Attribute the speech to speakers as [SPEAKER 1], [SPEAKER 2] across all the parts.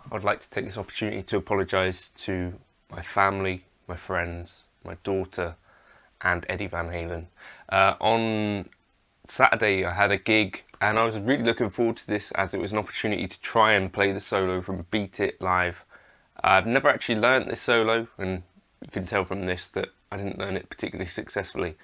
[SPEAKER 1] I'd like to take this opportunity to apologise to my family, my friends, my daughter, and Eddie Van Halen. On Saturday, I had a gig, and I was really looking forward to this as it was an opportunity to try and play the solo from Beat It live. I've never actually learnt this solo, and you can tell from this that I didn't learn it particularly successfully.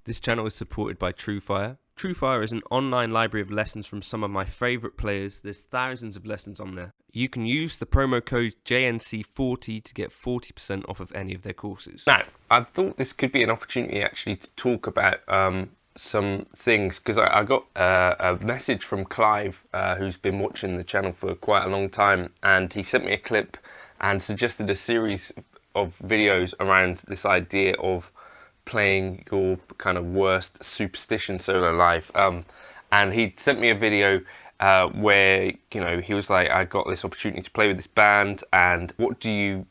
[SPEAKER 1] This channel is supported by TrueFire. TrueFire is an online library of lessons from some of my favourite players. There's thousands of lessons on there. You can use the promo code JNC40 to get 40% off of any of their courses. Now, I've thought this could be an opportunity actually to talk about some things, because I got a message from Clive, who's been watching the channel for quite a long time, and he sent me a clip and suggested a series of videos around this idea of playing your kind of worst superstition solo live, and he sent me a video where, you know, he was like, I got this opportunity to play with this band, and what do you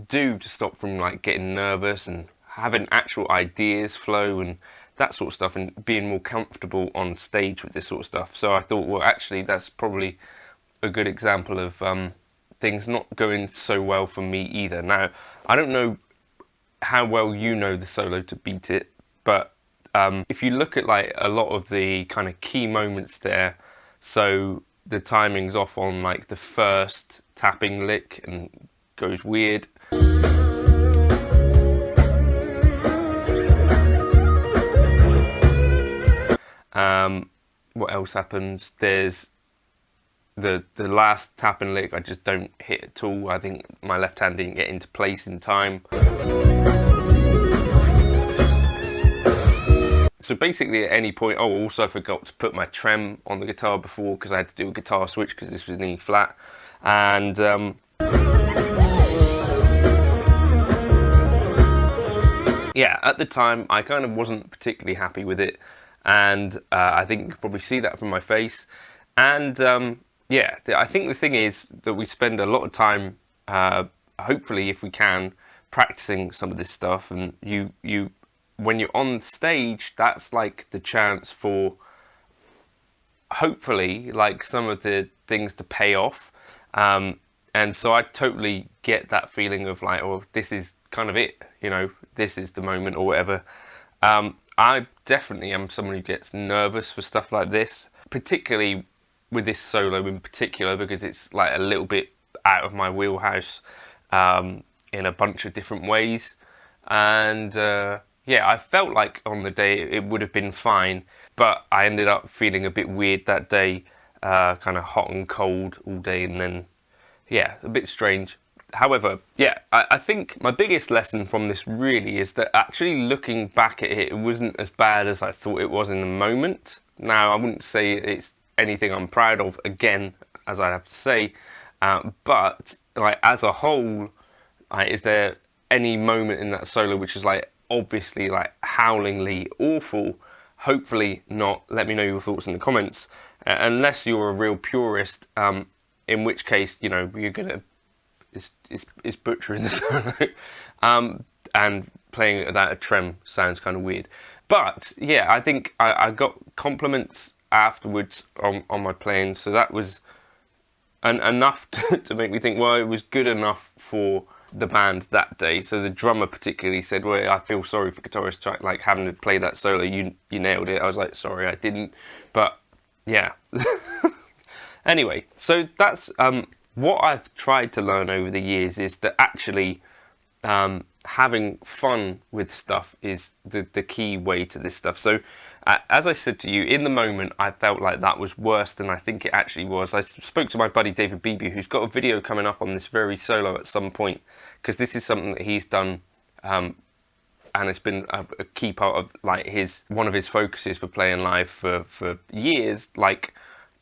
[SPEAKER 1] do to stop from like getting nervous and having actual ideas flow and that sort of stuff, and being more comfortable on stage with this sort of stuff. So I thought, well, actually that's probably a good example of things not going so well for me either. Now, I don't know how well you know the solo to Beat It, but if you look at like a lot of the kind of key moments there, so the timing's off on like the first tapping lick and goes weird. What else happens? There's the last tapping lick I just don't hit at all. I think my left hand didn't get into place in time. So basically at any point, oh, also I forgot to put my trem on the guitar before, because I had to do a guitar switch because this was an E flat. And yeah, at the time I kind of wasn't particularly happy with it, and I think you can probably see that from my face. And yeah, I think the thing is that we spend a lot of time, hopefully if we can, practicing some of this stuff, and you when you're on stage, that's like the chance for hopefully like some of the things to pay off. And so I totally get that feeling of like, oh, this is kind of it, you know, this is the moment or whatever. I definitely am someone who gets nervous for stuff like this, particularly with this solo in particular, because it's like a little bit out of my wheelhouse in a bunch of different ways. And yeah, I felt like on the day it would have been fine, but I ended up feeling a bit weird that day, kind of hot and cold all day, and then yeah, a bit strange. However, yeah, I think my biggest lesson from this really is that actually looking back at it, it wasn't as bad as I thought it was in the moment. Now, I wouldn't say it's anything I'm proud of, again, as I have to say, but like as a whole, is there any moment in that solo which is like obviously like howlingly awful? Hopefully not. Let me know your thoughts in the comments, unless you're a real purist, in which case, you know, you're gonna is butchering the solo, and playing it without a trem sounds kind of weird. But yeah, I think I got compliments afterwards on my playing, so that was enough to make me think, well, it was good enough for the band that day. So the drummer particularly said, well, I feel sorry for guitarists like having to play that solo, you nailed it. I was like, sorry, I didn't, but yeah. Anyway, so that's what I've tried to learn over the years, is that actually having fun with stuff is the key way to this stuff. So as I said to you, in the moment, I felt like that was worse than I think it actually was. I spoke to my buddy David Beebe, who's got a video coming up on this very solo at some point, because this is something that he's done and it's been a key part of like one of his focuses for playing live for years, like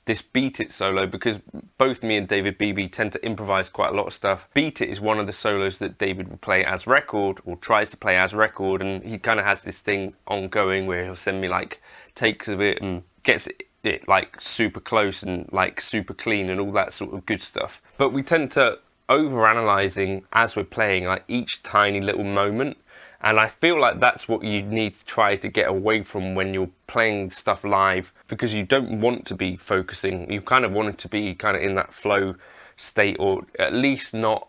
[SPEAKER 1] this Beat It solo, because both me and David Beebe tend to improvise quite a lot of stuff. Beat It is one of the solos that David will play as record, or tries to play as record, and he kind of has this thing ongoing where he'll send me like takes of it and gets it like super close and like super clean and all that sort of good stuff. But we tend to over-analysing as we're playing like each tiny little moment, and I feel like that's what you need to try to get away from when you're playing stuff live, because you don't want to be focusing. You kind of want it to be kind of in that flow state, or at least not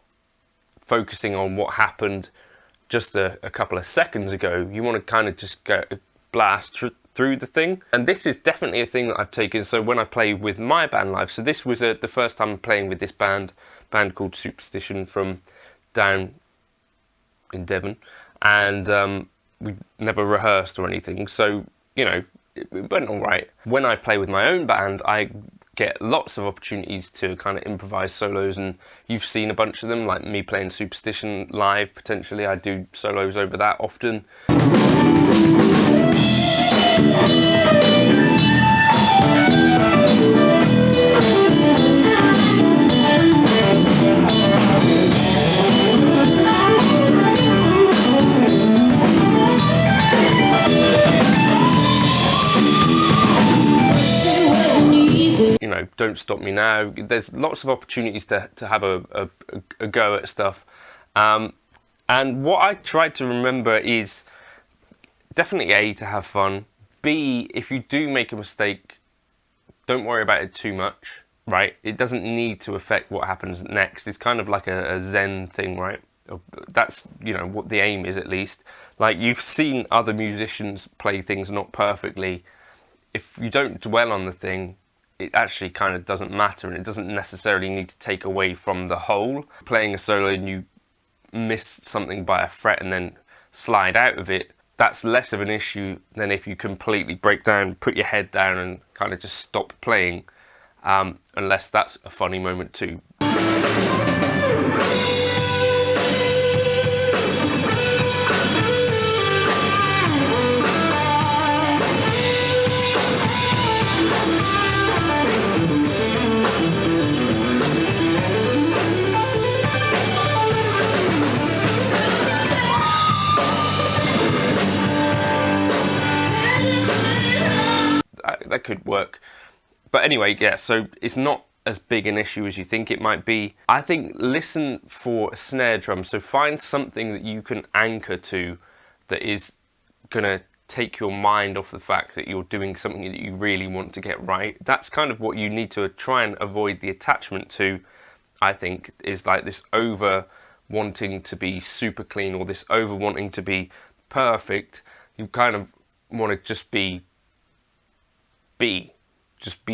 [SPEAKER 1] focusing on what happened just a couple of seconds ago. You want to kind of just go blast through the thing. And this is definitely a thing that I've taken. So when I play with my band live, so this was the first time playing with this band called Superstition from down in Devon, and we never rehearsed or anything, so you know it went all right. When I play with my own band, I get lots of opportunities to kind of improvise solos, and you've seen a bunch of them, like me playing Superstition live. Potentially I do solos over that often. Don't Stop Me Now. There's lots of opportunities to have a go at stuff. And what I try to remember is definitely A, to have fun. B, if you do make a mistake, don't worry about it too much, right? It doesn't need to affect what happens next. It's kind of like a Zen thing, right? That's, you know, what the aim is, at least. Like, you've seen other musicians play things not perfectly. If you don't dwell on the thing, it actually kind of doesn't matter, and it doesn't necessarily need to take away from the whole. Playing a solo and you miss something by a fret and then slide out of it, that's less of an issue than if you completely break down, put your head down and kind of just stop playing, unless that's a funny moment too. That could work. But anyway, yeah, so it's not as big an issue as you think it might be. I think listen for a snare drum. So find something that you can anchor to that is going to take your mind off the fact that you're doing something that you really want to get right. That's kind of what you need to try and avoid the attachment to, I think, is like this over wanting to be super clean, or this over wanting to be perfect. You kind of want to just be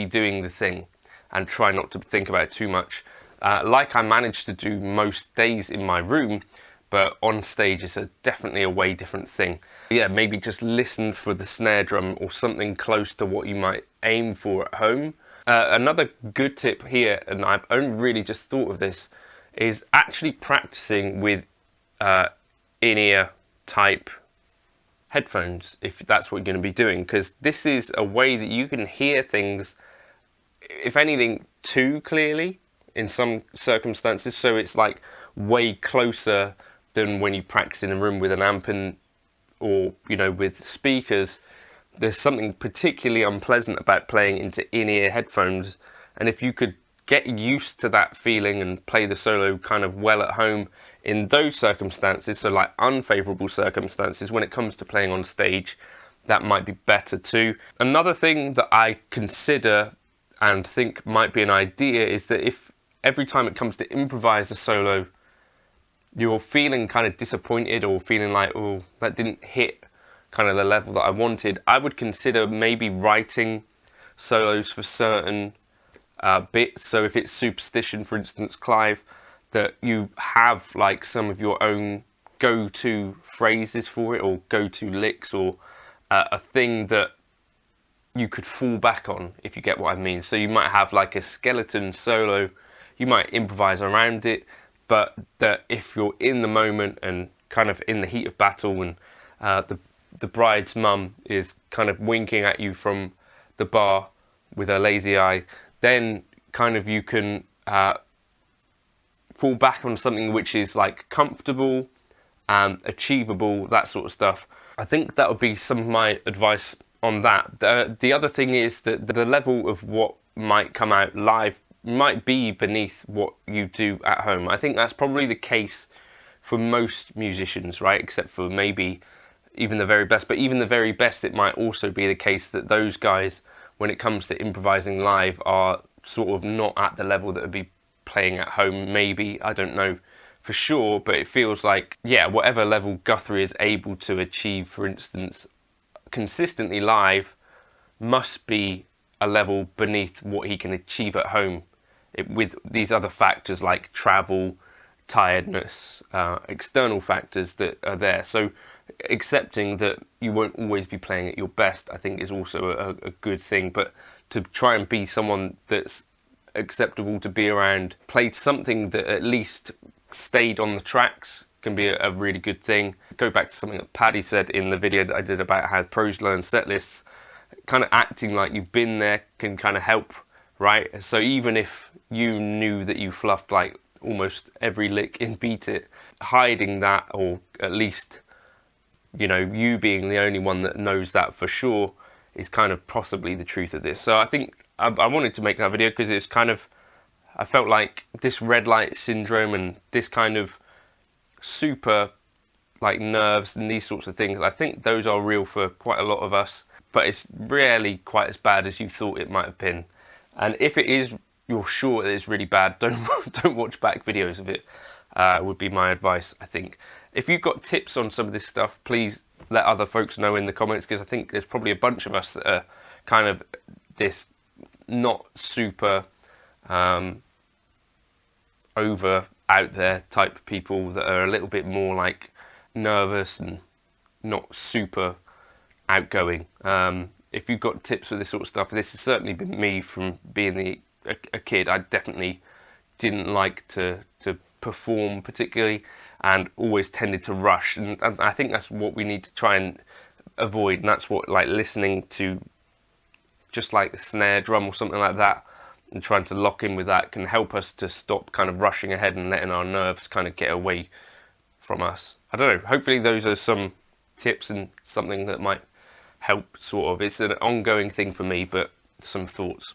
[SPEAKER 1] doing the thing and try not to think about it too much, like I managed to do most days in my room, but on stage it's definitely a way different thing. Yeah, maybe just listen for the snare drum or something close to what you might aim for at home. Another good tip here, and I've only really just thought of this, is actually practicing with in-ear type headphones, if that's what you're going to be doing, because this is a way that you can hear things, if anything, too clearly in some circumstances. So it's like way closer than when you practice in a room with an amp or you know, with speakers. There's something particularly unpleasant about playing into in-ear headphones, and if you could get used to that feeling and play the solo kind of well at home in those circumstances, so like unfavourable circumstances, when it comes to playing on stage, that might be better too. Another thing that I consider and think might be an idea is that if every time it comes to improvise a solo, you're feeling kind of disappointed or feeling like, oh, that didn't hit kind of the level that I wanted, I would consider maybe writing solos for certain bits. So if it's Superstition, for instance, Clive, that you have like some of your own go-to phrases for it, or go-to licks, or a thing that you could fall back on, if you get what I mean. So you might have like a skeleton solo, you might improvise around it, but that if you're in the moment and kind of in the heat of battle and the bride's mum is kind of winking at you from the bar with her lazy eye, then kind of you can fall back on something which is like comfortable and achievable, that sort of stuff. I think that would be some of my advice on that. The other thing is that the level of what might come out live might be beneath what you do at home. I think that's probably the case for most musicians, right? Except for maybe even the very best. But even the very best, it might also be the case that those guys, when it comes to improvising live, are sort of not at the level that would be playing at home. Maybe, I don't know for sure, but it feels like, yeah, whatever level Guthrie is able to achieve, for instance, consistently live, must be a level beneath what he can achieve at home, with these other factors like travel, tiredness, external factors that are there. So accepting that you won't always be playing at your best, I think, is also a good thing. But to try and be someone that's acceptable to be around, played something that at least stayed on the tracks, can be a really good thing. Go back to something that Paddy said in the video that I did about how pros learn set lists. Kind of acting like you've been there can kind of help, right? So even if you knew that you fluffed like almost every lick in Beat It, hiding that, or at least, you know, you being the only one that knows that for sure, is kind of possibly the truth of this. So I think I wanted to make that video because it's kind of, I felt like this red light syndrome and this kind of super like nerves and these sorts of things, I think those are real for quite a lot of us, but it's rarely quite as bad as you thought it might have been. And if it is, you're sure it is really bad, don't watch back videos of it, would be my advice, I think. If you've got tips on some of this stuff, please let other folks know in the comments, because I think there's probably a bunch of us that are kind of this not super over out there type people that are a little bit more like nervous and not super outgoing. If you've got tips for this sort of stuff, this has certainly been me from being a kid. I definitely didn't like to perform particularly, and always tended to rush, and I think that's what we need to try and avoid, and that's what, like, listening to just like the snare drum or something like that and trying to lock in with that can help us to stop kind of rushing ahead and letting our nerves kind of get away from us. I don't know, hopefully those are some tips and something that might help, sort of. It's an ongoing thing for me, but some thoughts.